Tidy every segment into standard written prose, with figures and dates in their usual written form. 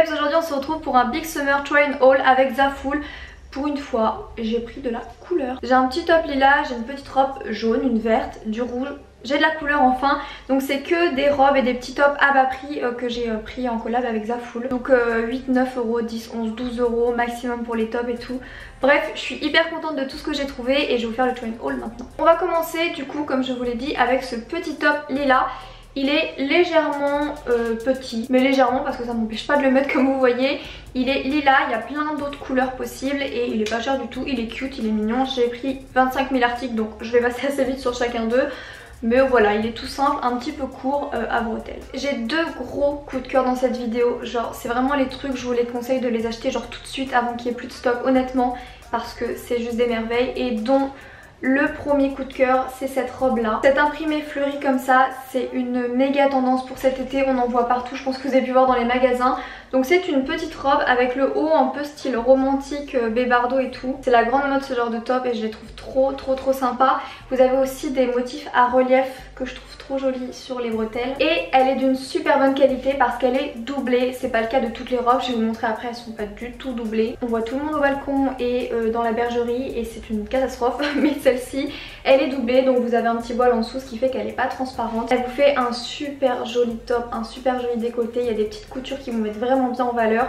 peps, aujourd'hui on se retrouve pour un Big Summer Try and Haul avec Zaful. Pour une fois, j'ai pris de la couleur. J'ai un petit top lilas, j'ai une petite robe jaune, une verte, du rouge. J'ai de la couleur enfin, donc c'est que des robes et des petits tops à bas prix que j'ai pris en collab avec Zaful. Donc 8, 9 euros, 10, 11, 12 euros maximum pour les tops et tout. Bref, je suis hyper contente de tout ce que j'ai trouvé et je vais vous faire le try and haul maintenant. On va commencer du coup, comme je vous l'ai dit, avec ce petit top lilas. Il est légèrement petit, mais légèrement parce que ça m'empêche pas de le mettre comme vous voyez. Il est lilas, il y a plein d'autres couleurs possibles et il est pas cher du tout, il est cute, il est mignon. J'ai pris 25 000 articles donc je vais passer assez vite sur chacun d'eux. Mais voilà, il est tout simple, un petit peu court à bretelles. J'ai deux gros coups de cœur dans cette vidéo, genre c'est vraiment les trucs, je vous les conseille de les acheter genre tout de suite avant qu'il n'y ait plus de stock honnêtement. Parce que c'est juste des merveilles et dont... Le premier coup de cœur, c'est cette robe là. Cette imprimée fleurie comme ça, c'est une méga tendance pour cet été, on en voit partout, je pense que vous avez pu voir dans les magasins. Donc c'est une petite robe avec le haut un peu style romantique, bébardo et tout. C'est la grande mode ce genre de top et je les trouve trop sympa. Vous avez aussi des motifs à relief que je trouve trop jolis sur les bretelles. Et elle est d'une super bonne qualité parce qu'elle est doublée. C'est pas le cas de toutes les robes, je vais vous montrer après, elles sont pas du tout doublées. On voit tout le monde au balcon et dans la bergerie et c'est une catastrophe. Mais celle-ci, elle est doublée donc vous avez un petit voile en dessous, ce qui fait qu'elle est pas transparente. Elle vous fait un super joli top, un super joli décolleté. Il y a des petites coutures qui vous mettent vraiment bien en valeur.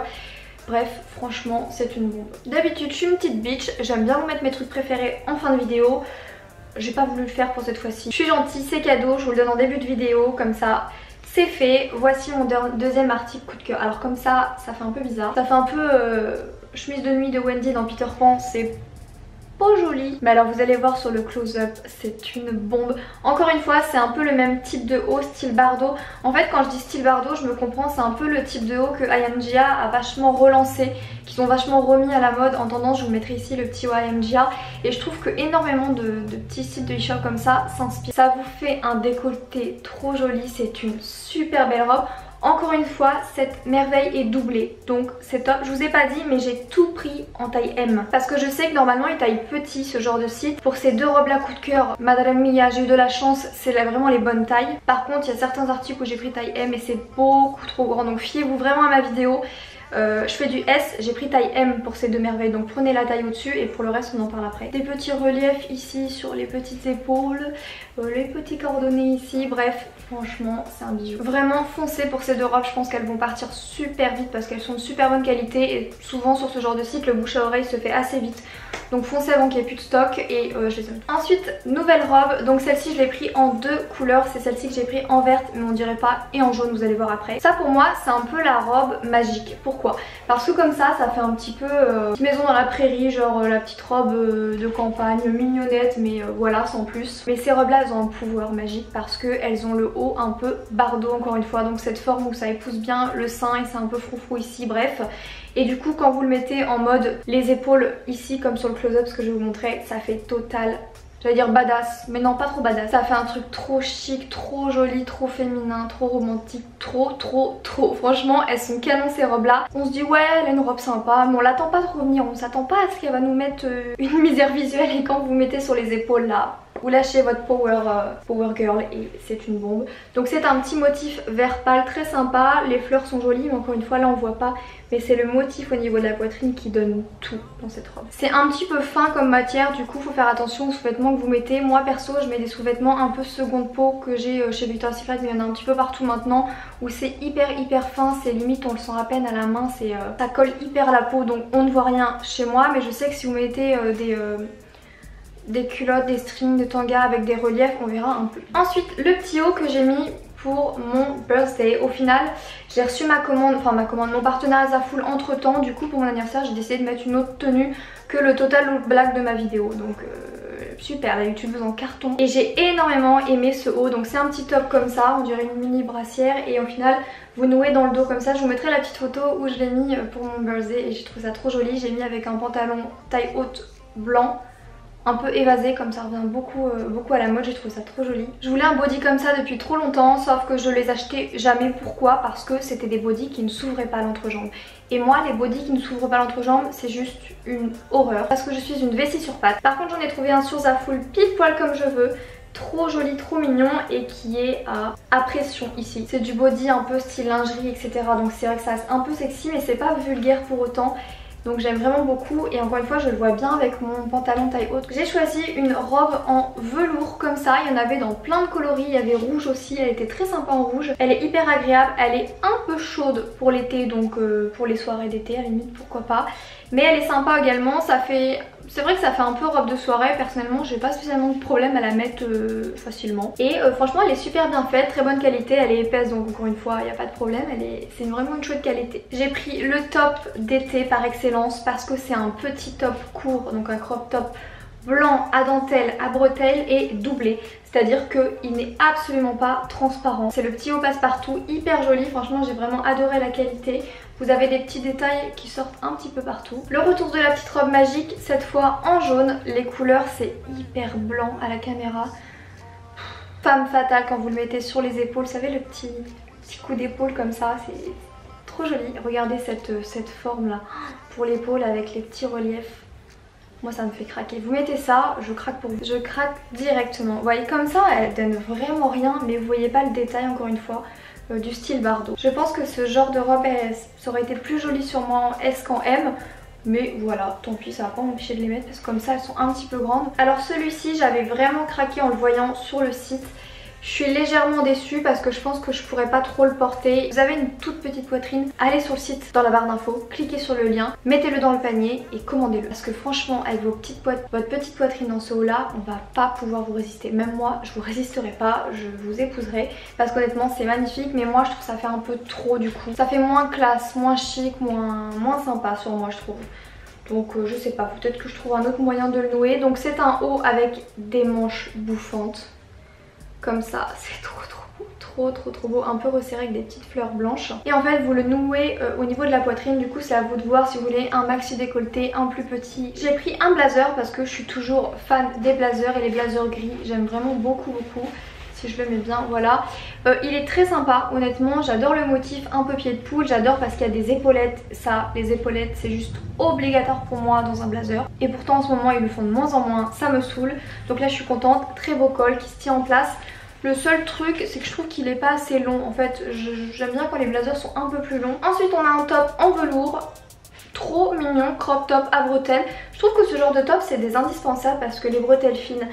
Bref, franchement, c'est une bombe. D'habitude, je suis une petite bitch, j'aime bien vous mettre mes trucs préférés en fin de vidéo. J'ai pas voulu le faire pour cette fois-ci. Je suis gentille, c'est cadeau, je vous le donne en début de vidéo, comme ça, c'est fait. Voici mon deuxième article coup de cœur. Alors comme ça fait un peu bizarre. Ça fait un peu chemise de nuit de Wendy dans Peter Pan, c'est pas joli. Mais alors vous allez voir sur le close-up, c'est une bombe. Encore une fois, c'est un peu le même type de haut style Bardot. En fait, quand je dis style Bardot, je me comprends, c'est un peu le type de haut que IMGA a vachement relancé, qu'ils ont vachement remis à la mode en tendance. Je vous mettrai ici le petit IMGA et je trouve que énormément de petits sites de e-shop comme ça s'inspirent. Ça vous fait un décolleté trop joli, c'est une super belle robe. Encore une fois, cette merveille est doublée, donc c'est top. Je vous ai pas dit, mais j'ai tout pris en taille M. Parce que je sais que normalement ils taillent petit ce genre de site. Pour ces deux robes là coup de cœur, Madame Mia, j'ai eu de la chance, c'est vraiment les bonnes tailles. Par contre, il y a certains articles où j'ai pris taille M et c'est beaucoup trop grand, donc fiez-vous vraiment à ma vidéo. Je fais du S, j'ai pris taille M pour ces deux merveilles, donc prenez la taille au-dessus et pour le reste on en parle après. Des petits reliefs ici sur les petites épaules, les petits cordonnets ici, bref franchement c'est un bijou. Vraiment foncez pour ces deux robes, je pense qu'elles vont partir super vite parce qu'elles sont de super bonne qualité et souvent sur ce genre de site le bouche à oreille se fait assez vite. Donc foncez avant qu'il n'y ait plus de stock et je les aime. Ensuite, nouvelle robe, donc celle-ci je l'ai pris en deux couleurs, c'est celle-ci que j'ai pris en verte mais on dirait pas et en jaune, vous allez voir après. Ça pour moi c'est un peu la robe magique, pourquoi? Parce que comme ça fait un petit peu petite maison dans la prairie, genre la petite robe de campagne, mignonnette mais voilà sans plus. Mais ces robes là elles ont un pouvoir magique parce qu'elles ont le haut un peu Bardot encore une fois, donc cette forme où ça épouse bien le sein et c'est un peu froufrou ici, bref. Et du coup quand vous le mettez en mode les épaules ici comme sur le close-up, ce que je vais vous montrer, ça fait total, j'allais dire badass, mais non pas trop badass. Ça fait un truc trop chic, trop joli, trop féminin, trop romantique, trop. Franchement elles sont canon ces robes là. On se dit ouais elle a une robe sympa, mais on l'attend pas de revenir, on s'attend pas à ce qu'elle va nous mettre une misère visuelle et quand vous mettez sur les épaules là, vous lâchez votre power girl et c'est une bombe. Donc c'est un petit motif vert pâle très sympa, les fleurs sont jolies mais encore une fois là on voit pas. Mais c'est le motif au niveau de la poitrine qui donne tout dans cette robe. C'est un petit peu fin comme matière, du coup faut faire attention aux sous-vêtements que vous mettez. Moi perso je mets des sous-vêtements un peu seconde peau que j'ai chez Victoria's Secret, mais il y en a un petit peu partout maintenant où c'est hyper fin, c'est limite on le sent à peine à la main, ça colle hyper à la peau donc on ne voit rien chez moi. Mais je sais que si vous mettez des culottes, des strings, des tangas avec des reliefs, on verra un peu. Ensuite le petit haut que j'ai mis pour mon birthday. Au final j'ai reçu ma commande, mon partenariat Zaful entre temps. Du coup pour mon anniversaire j'ai décidé de mettre une autre tenue que le total look black de ma vidéo. Donc super, la youtubeuse en carton. Et j'ai énormément aimé ce haut. Donc c'est un petit top comme ça, on dirait une mini brassière. Et au final vous nouez dans le dos comme ça. Je vous mettrai la petite photo où je l'ai mis pour mon birthday et j'ai trouvé ça trop joli. J'ai mis avec un pantalon taille haute blanc, un peu évasé, comme ça revient beaucoup à la mode, j'ai trouvé ça trop joli. Je voulais un body comme ça depuis trop longtemps, sauf que je les achetais jamais. Pourquoi? Parce que c'était des bodys qui ne s'ouvraient pas à l'entrejambe. Et moi les bodys qui ne s'ouvrent pas à l'entrejambe c'est juste une horreur parce que je suis une vessie sur pattes. Par contre j'en ai trouvé un sur Zaful pile poil comme je veux. trop joli, trop mignon et qui est à pression ici. C'est du body un peu style lingerie etc. Donc c'est vrai que ça reste un peu sexy mais c'est pas vulgaire pour autant. Donc j'aime vraiment beaucoup et encore une fois je le vois bien avec mon pantalon taille haute. J'ai choisi une robe en velours comme ça, il y en avait dans plein de coloris, il y avait rouge aussi, elle était très sympa en rouge. Elle est hyper agréable, elle est un peu chaude pour l'été donc pour les soirées d'été à la limite pourquoi pas. Mais elle est sympa également, c'est vrai que ça fait un peu robe de soirée, personnellement j'ai pas spécialement de problème à la mettre facilement. Et franchement elle est super bien faite, très bonne qualité, elle est épaisse donc encore une fois il n'y a pas de problème, c'est vraiment une chouette qualité. J'ai pris le top d'été par excellence parce que c'est un petit top court, donc un crop top blanc à dentelle, à bretelles et doublé. C'est-à-dire qu'il n'est absolument pas transparent. C'est le petit haut passe-partout, hyper joli, franchement j'ai vraiment adoré la qualité. Vous avez des petits détails qui sortent un petit peu partout. Le retour de la petite robe magique, cette fois en jaune. Les couleurs c'est hyper blanc à la caméra. Femme fatale quand vous le mettez sur les épaules, vous savez le petit coup d'épaule comme ça, c'est trop joli. Regardez cette forme là pour l'épaule avec les petits reliefs. Moi ça me fait craquer. Vous mettez ça, je craque pour vous. Je craque directement. Vous voyez comme ça, elle donne vraiment rien, mais vous voyez pas le détail encore une fois du style Bardot. Je pense que ce genre de robe, ça aurait été plus joli sur moi en S qu'en M. Mais voilà, tant pis, ça va pas m'empêcher de les mettre parce que comme ça elles sont un petit peu grandes. Alors celui-ci, j'avais vraiment craqué en le voyant sur le site. Je suis légèrement déçue parce que je pense que je pourrais pas trop le porter. Vous avez une toute petite poitrine, allez sur le site dans la barre d'infos, cliquez sur le lien, mettez-le dans le panier et commandez-le. Parce que franchement avec votre petite poitrine dans ce haut là, on va pas pouvoir vous résister. Même moi je vous résisterai pas, je vous épouserai parce qu'honnêtement c'est magnifique mais moi je trouve que ça fait un peu trop du coup. Ça fait moins classe, moins chic, moins sympa sur moi je trouve. Donc je sais pas, peut-être que je trouve un autre moyen de le nouer. Donc c'est un haut avec des manches bouffantes. Comme ça, c'est trop beau, un peu resserré avec des petites fleurs blanches. Et en fait vous le nouez au niveau de la poitrine, du coup c'est à vous de voir si vous voulez un maxi décolleté, un plus petit. J'ai pris un blazer parce que je suis toujours fan des blazers et les blazers gris, j'aime vraiment beaucoup. Si je le mets bien, voilà. Il est très sympa, honnêtement, j'adore le motif un peu pied de poule, j'adore parce qu'il y a des épaulettes. Ça, les épaulettes, c'est juste obligatoire pour moi dans un blazer. Et pourtant en ce moment ils le font de moins en moins, ça me saoule. Donc là je suis contente, très beau col qui se tient en place. Le seul truc c'est que je trouve qu'il est pas assez long. En fait j'aime bien quand les blazers sont un peu plus longs. Ensuite on a un top en velours. Trop mignon, crop top à bretelles. Je trouve que ce genre de top c'est des indispensables parce que les bretelles fines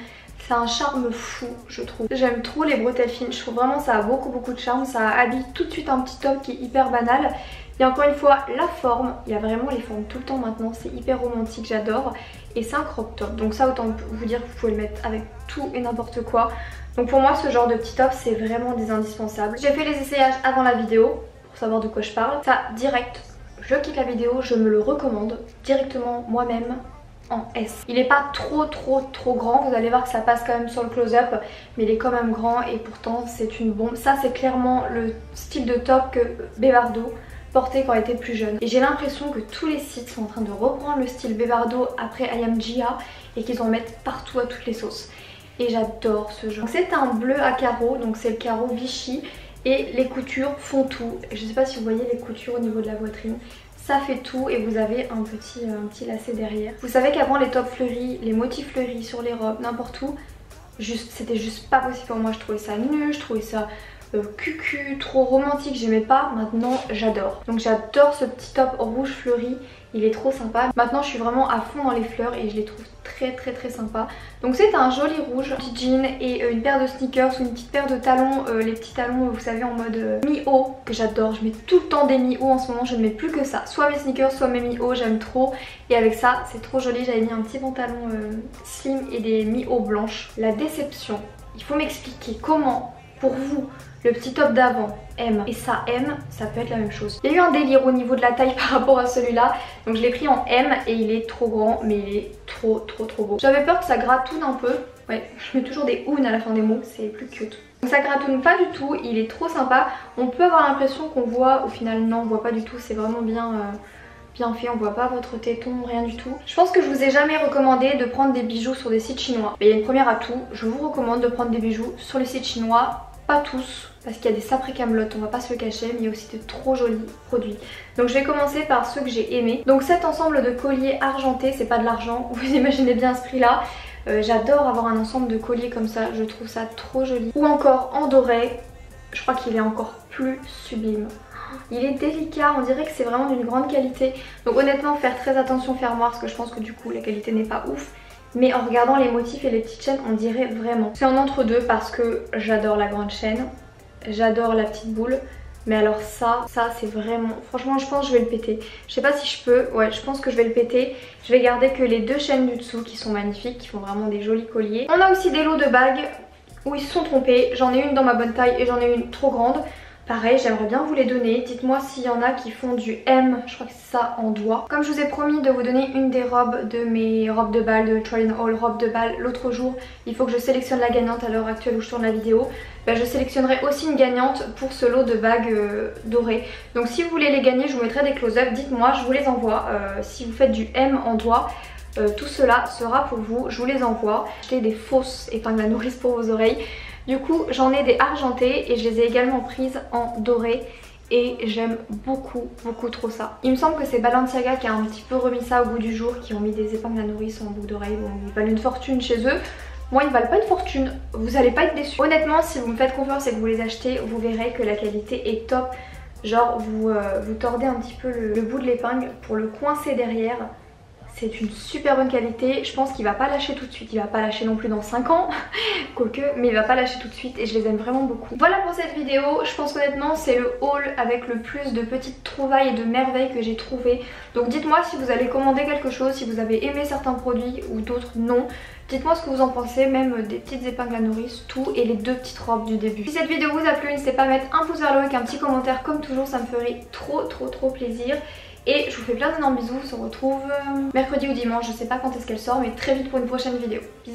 c'est un charme fou je trouve. J'aime trop les bretelles fines, je trouve vraiment ça a beaucoup de charme. Ça habille tout de suite un petit top qui est hyper banal. Et encore une fois la forme, il y a vraiment les formes tout le temps maintenant, c'est hyper romantique, j'adore. Et c'est un crop top, donc ça autant vous dire que vous pouvez le mettre avec tout et n'importe quoi. Donc pour moi ce genre de petit top c'est vraiment des indispensables. J'ai fait les essayages avant la vidéo pour savoir de quoi je parle. Ça direct, je quitte la vidéo, je me le recommande directement moi-même en S. Il est pas trop grand, vous allez voir que ça passe quand même sur le close-up, mais il est quand même grand et pourtant c'est une bombe. Ça c'est clairement le style de top que Bevardot portait quand elle était plus jeune. Et j'ai l'impression que tous les sites sont en train de reprendre le style Bevardot après I Am Gia et qu'ils en mettent partout à toutes les sauces. Et j'adore ce genre. C'est un bleu à carreaux, donc c'est le carreau Vichy et les coutures font tout. Je sais pas si vous voyez les coutures au niveau de la poitrine. Ça fait tout et vous avez un petit lacet derrière. Vous savez qu'avant les tops fleuris, les motifs fleuris sur les robes, n'importe où, c'était juste pas possible pour moi. Je trouvais ça nul, je trouvais ça cucu, trop romantique, j'aimais pas. Maintenant j'adore. Donc j'adore ce petit top rouge fleuri, il est trop sympa. Maintenant je suis vraiment à fond dans les fleurs et je les trouve très sympa. Donc c'est un joli rouge, un petit jean et une paire de sneakers ou une petite paire de talons, les petits talons vous savez en mode mi-haut que j'adore. Je mets tout le temps des mi-hauts en ce moment, je ne mets plus que ça, soit mes sneakers soit mes mi-hauts, j'aime trop. Et avec ça c'est trop joli, j'avais mis un petit pantalon slim et des mi-hauts blanches. La déception, il faut m'expliquer comment pour vous le petit top d'avant M et ça M, ça peut être la même chose. Il y a eu un délire au niveau de la taille par rapport à celui-là, donc je l'ai pris en M et il est trop grand mais il est trop beau. J'avais peur que ça gratouille un peu, ouais, je mets toujours des ouns à la fin des mots, c'est plus cute. Donc ça gratouille pas du tout, il est trop sympa. On peut avoir l'impression qu'on voit, au final non on voit pas du tout, c'est vraiment bien fait, on voit pas votre téton, rien du tout. Je pense que je vous ai jamais recommandé de prendre des bijoux sur des sites chinois. Mais il y a une première atout, je vous recommande de prendre des bijoux sur les sites chinois. Pas tous, parce qu'il y a des saprés camelotes, on va pas se le cacher, mais il y a aussi de trop jolis produits. Donc je vais commencer par ceux que j'ai aimés. Donc cet ensemble de colliers argentés, c'est pas de l'argent, vous imaginez bien ce prix là. J'adore avoir un ensemble de colliers comme ça, je trouve ça trop joli. Ou encore en doré, je crois qu'il est encore plus sublime. Il est délicat, on dirait que c'est vraiment d'une grande qualité. Donc honnêtement faire très attention fermoir parce que je pense que du coup la qualité n'est pas ouf. Mais en regardant les motifs et les petites chaînes on dirait vraiment. C'est en entre-deux parce que j'adore la grande chaîne, j'adore la petite boule. Mais alors ça c'est vraiment... Franchement je pense que je vais le péter. Je sais pas si je peux, ouais je pense que je vais le péter. Je vais garder que les deux chaînes du dessous qui sont magnifiques, qui font vraiment des jolis colliers. On a aussi des lots de bagues où ils se sont trompés. J'en ai une dans ma bonne taille et j'en ai une trop grande. Pareil, j'aimerais bien vous les donner. Dites-moi s'il y en a qui font du M, je crois que c'est ça, en doigt. Comme je vous ai promis de vous donner une des robes de mes robes de bal, de Try and Haul robes de bal l'autre jour, il faut que je sélectionne la gagnante à l'heure actuelle où je tourne la vidéo. Ben, je sélectionnerai aussi une gagnante pour ce lot de bagues dorées. Donc si vous voulez les gagner, je vous mettrai des close-up. Dites-moi, je vous les envoie. Si vous faites du M en doigt, tout cela sera pour vous. Je vous les envoie. J'ai des fausses épingles à nourrice pour vos oreilles. Du coup j'en ai des argentées et je les ai également prises en doré et j'aime beaucoup trop ça. Il me semble que c'est Balenciaga qui a un petit peu remis ça au goût du jour, qui ont mis des épingles à nourrice en boucle d'oreille. Bon, ils valent une fortune chez eux. Moi ils valent pas une fortune, vous allez pas être déçus. Honnêtement si vous me faites confiance et que vous les achetez, vous verrez que la qualité est top. Genre vous tordez un petit peu le bout de l'épingle pour le coincer derrière. C'est une super bonne qualité, je pense qu'il va pas lâcher tout de suite, il va pas lâcher non plus dans 5 ans, quoique, mais il va pas lâcher tout de suite et je les aime vraiment beaucoup. Voilà pour cette vidéo, je pense qu'honnêtement c'est le haul avec le plus de petites trouvailles et de merveilles que j'ai trouvé. Donc dites-moi si vous allez commander quelque chose, si vous avez aimé certains produits ou d'autres non. Dites-moi ce que vous en pensez, même des petites épingles à nourrice, tout et les deux petites robes du début. Si cette vidéo vous a plu, n'hésitez pas à mettre un pouce vers le haut avec un petit commentaire comme toujours, ça me ferait trop plaisir. Et je vous fais plein d'énormes bisous, on se retrouve mercredi ou dimanche, je sais pas quand est-ce qu'elle sort mais très vite pour une prochaine vidéo. Bisous.